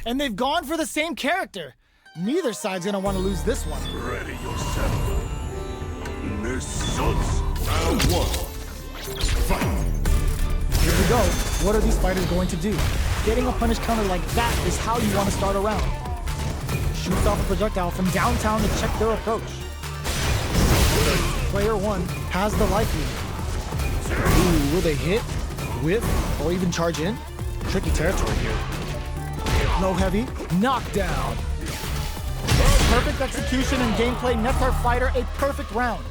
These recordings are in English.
and they've gone for the same character. Neither side's gonna want to lose this one. Ready yourself. Round 1. Fight. Here we go. What are these fighters going to do? Getting a punish counter like that is how you want to start a round. Shoots off a projectile from downtown to check their approach. Player 1 has the life lead. Ooh, will they hit, whiff, or even charge in? Tricky territory here. Low heavy, knockdown. Perfect execution and gameplay nets our fighter a perfect round.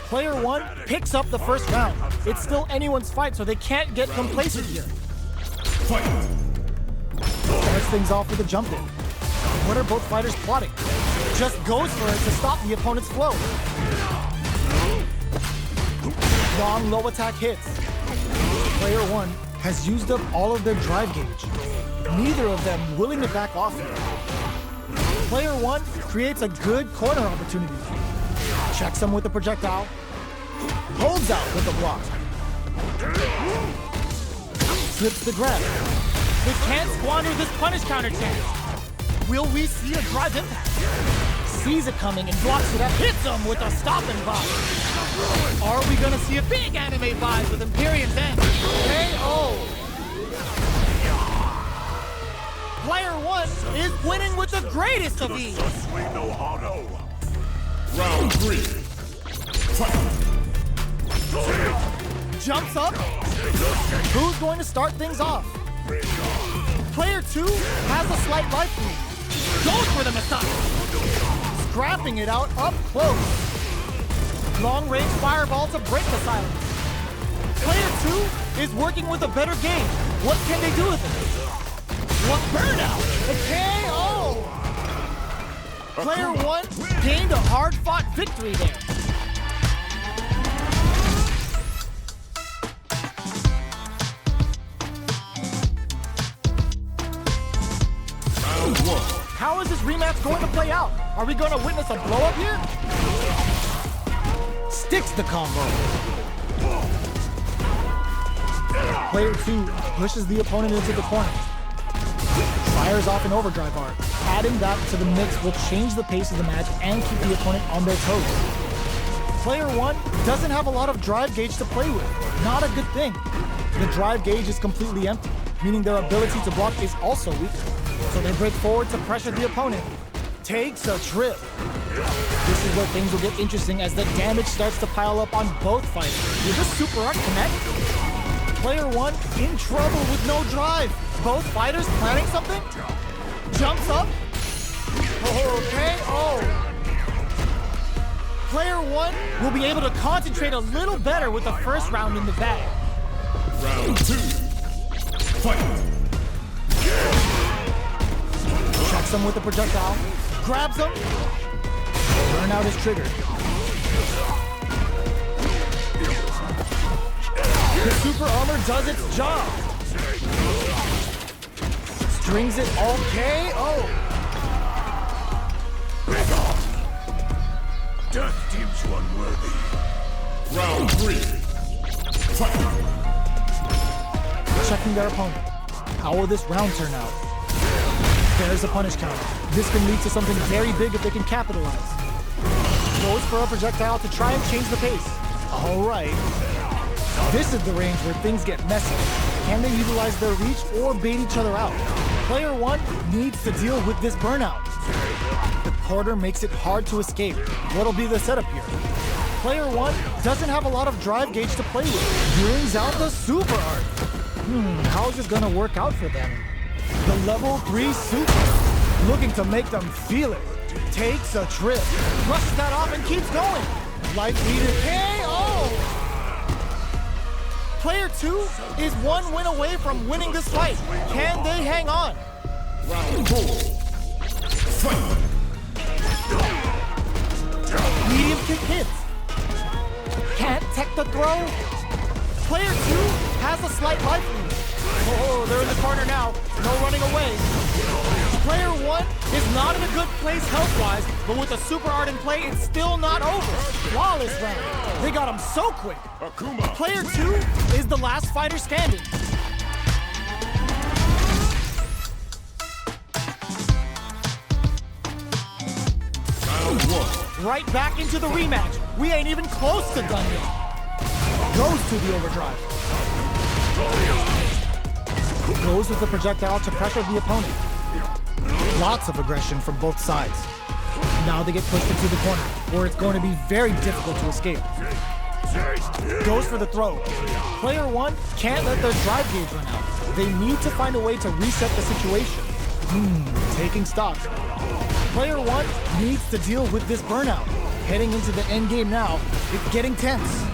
Player 1 picks up the first round. It's still anyone's fight, so they can't get complacent here. Fight. Starts things off with a jump in. What are both fighters plotting? Just goes for it to stop the opponent's flow. Long low attack hits. Player 1 has used up all of their drive gauge. Neither of them willing to back off here. Player 1 creates a good corner opportunity. Checks him with the projectile. Holds out with the block. Slips the grab. They can't squander this punish counter chance. Will we see a drive impact? Sees it coming and blocks it up. Hits him with a stopping vibe. Are we gonna see a big anime vibe with Empyrean's End? KO! Player 1 is winning with the greatest of ease. Round 3. Fight. Jumps up. Who's going to start things off? Player 2 has a slight life lead. Goes for the massage. Scrapping it out up close. Long range fireball to break the silence. Player 2 is working with a better game. What can they do with it? What burnout? A KO! Player 1 gained a hard-fought victory there. Round 1. How is this rematch going to play out? Are we going to witness a blow-up here? Sticks the combo. Player 2 pushes the opponent into the corner. Fires off an overdrive art. Adding that to the mix will change the pace of the match and keep the opponent on their toes. Player 1 doesn't have a lot of drive gauge to play with. Not a good thing. The drive gauge is completely empty, meaning their ability to block is also weak. So they break forward to pressure the opponent. Takes a trip. This is where things will get interesting as the damage starts to pile up on both fighters. Will this super art connect? Player 1 in trouble with no drive. Both fighters planning something? Jumps up. KO. Player 1 will be able to concentrate a little better with the first round in the bag. Round 2. Fight. Checks him with the projectile. Grabs him. Burnout is triggered. The super armor does its job. Strings it all KO. Death deems you unworthy. Round 3. Fight. Checking their opponent. How will this round turn out? There's a punish counter. This can lead to something very big if they can capitalize. Goes for a projectile to try and change the pace. All right. This is the range where things get messy. Can they utilize their reach or bait each other out? Player 1 needs to deal with this burnout. The quarter makes it hard to escape. What'll be the setup here? Player 1 doesn't have a lot of drive gauge to play with. Brings out the super art. How's this gonna work out for them? The level 3 super. Looking to make them feel it. Takes a trip. Brushes that off and keeps going. Life leader KO! Player 2 is one win away from winning this fight. Can they hang on? Round 4. Fight. Medium kick hits. Can't tech the throw. Player 2 has a slight life lead. Oh, they're in the corner now. No running away. Player 1 is not in a good place health-wise, but with the super art in play, it's still not over. Flawless round. They got him so quick. Akuma. Player 2 is the last fighter standing. Right back into the rematch. We ain't even close to done yet. Goes to the overdrive. Goes with the projectile to pressure the opponent. Lots of aggression from both sides. Now they get pushed into the corner, where it's going to be very difficult to escape. Goes for the throw. Player 1 can't let their drive gauge run out. They need to find a way to reset the situation. Taking stock. Player 1 needs to deal with this burnout. Heading into the end game now, it's getting tense.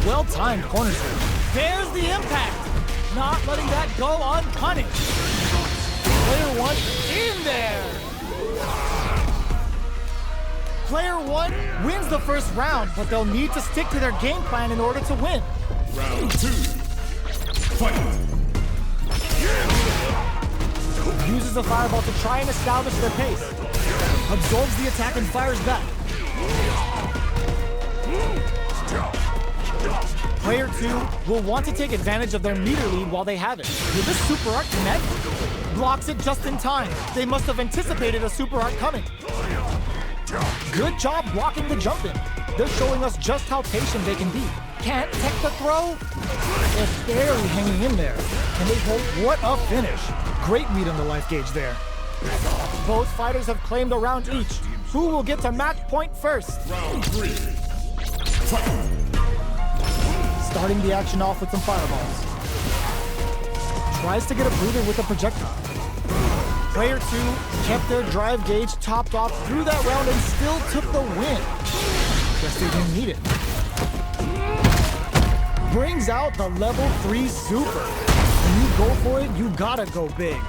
Well-timed corner swing. There's the impact. Not letting that go unpunished. Player 1 in there. Player 1 wins the first round, but they'll need to stick to their game plan in order to win. Round 2. Fight! Uses the fireball to try and establish their pace. Absorbs the attack and fires back. Player 2 will want to take advantage of their meter lead while they have it. Will this super art connect? Blocks it just in time. They must have anticipated a super art coming. Good job blocking the jump in. They're showing us just how patient they can be. Can't tech the throw? They're barely hanging in there. And they hold, what a finish. Great read on the life gauge there. Both fighters have claimed a round each. Who will get to match point first? Round 3. Fight! Starting the action off with some fireballs. Tries to get a breather with a projectile. Player 2 kept their drive gauge topped off through that round and still took the win. Guess they didn't need it. Brings out the level 3 super. When you go for it, you gotta go big.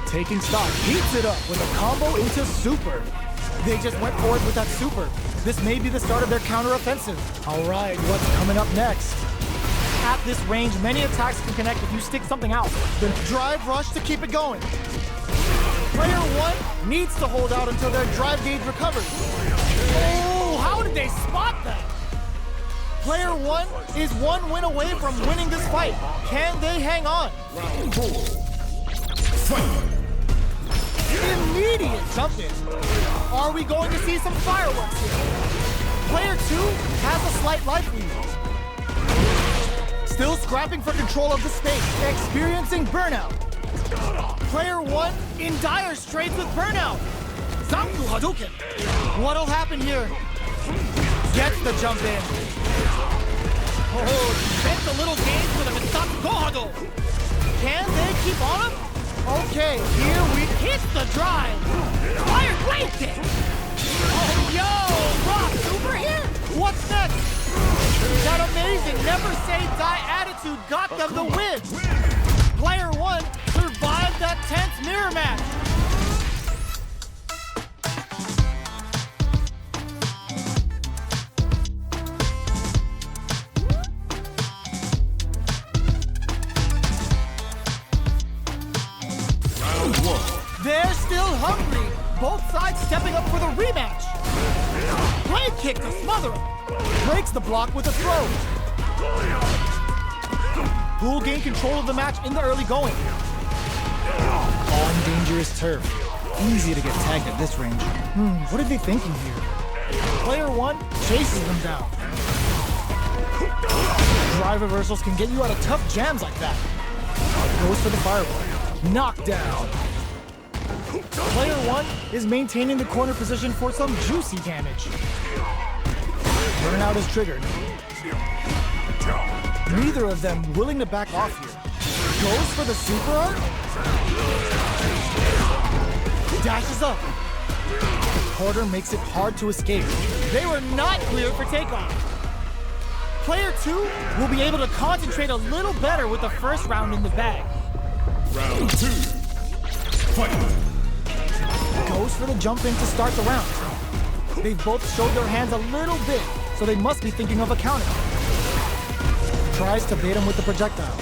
Taking stock, heats it up with a combo into super. They just went for it with that super. This may be the start of their counter-offensive. All right, what's coming up next? At this range, many attacks can connect if you stick something out. The drive rush to keep it going. Player 1 needs to hold out until their drive gauge recovers. Oh, how did they spot that? Player 1 is one win away from winning this fight. Can they hang on? Round 4. Fight! Immediate jump in. Are we going to see some fireworks here? Player 2 has a slight life lead. Still scrapping for control of the space, experiencing burnout. Player 1 in dire straits with burnout. Zanku Hadouken. What'll happen here? Gets the jump in. Oh, spent a little game with a Mitsaku Gohado. Can they keep on him? Okay, here we hit the drive. Fire blade kick. Oh, yo, rock super here. What's next? That amazing never say die attitude got them the win. Player 1 survived that tense mirror match. They're still hungry. Both sides stepping up for the rematch. Blade kick to smother him. Breaks the block with a throw. Who'll gain control of the match in the early going? On dangerous turf. Easy to get tagged at this range. What are they thinking here? Player 1 chases them down. Drive reversals can get you out of tough jams like that. Goes for the fireball. Knockdown. Player 1 is maintaining the corner position for some juicy damage. Burnout is triggered. Neither of them willing to back off here. Goes for the super art. Dashes up. Quarter makes it hard to escape. They were not clear for takeoff. Player 2 will be able to concentrate a little better with the first round in the bag. Round 2. Fight! Goes for the jump in to start the round. They've both showed their hands a little bit, so they must be thinking of a counter. Tries to bait him with the projectile.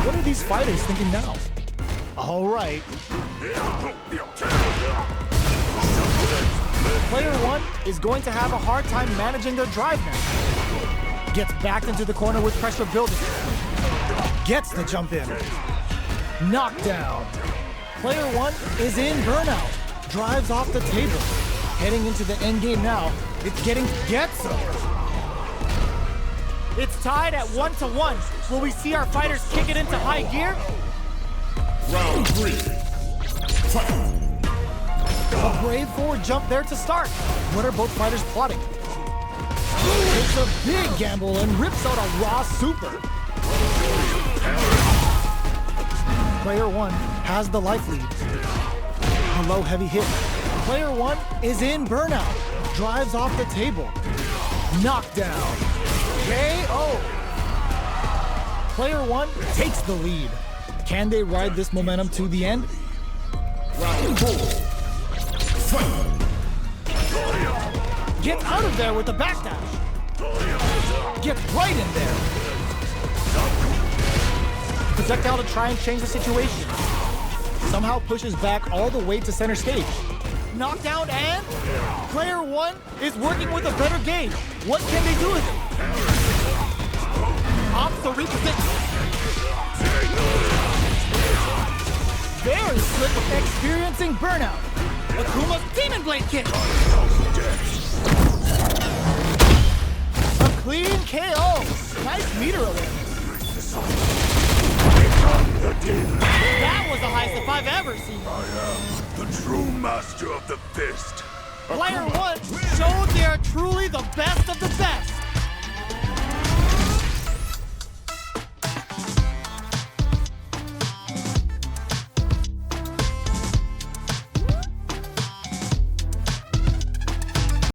What are these fighters thinking now? All right. Player 1 is going to have a hard time managing their drive now. Gets backed into the corner with pressure building. Gets the jump in. Knockdown. Player 1 is in burnout. Drives off the table. Heading into the end game now, it's getting Getso. It's tied at 1-1. Will we see our fighters kick it into high gear? Round 3. Fight. A brave forward jump there to start. What are both fighters plotting? It's a big gamble and rips out a raw super. Player 1 has the life lead. A low heavy hit. Player 1 is in burnout. Drives off the table. Knockdown. KO. Player 1 takes the lead. Can they ride this momentum to the end? Round 4. Fight. Gets out of there with the backdash. Gets right in there. Projectile to try and change the situation. Somehow pushes back all the way to center stage. Knockdown and player 1 is working with a better game. What can they do with it? Opts to reposition. Very slick with experiencing burnout. Akuma's Demon Blade kick. A clean KO. Nice meter awareness. That was the highest if I've ever seen. I am the true master of the fist. Player 1 showed they are truly the best of the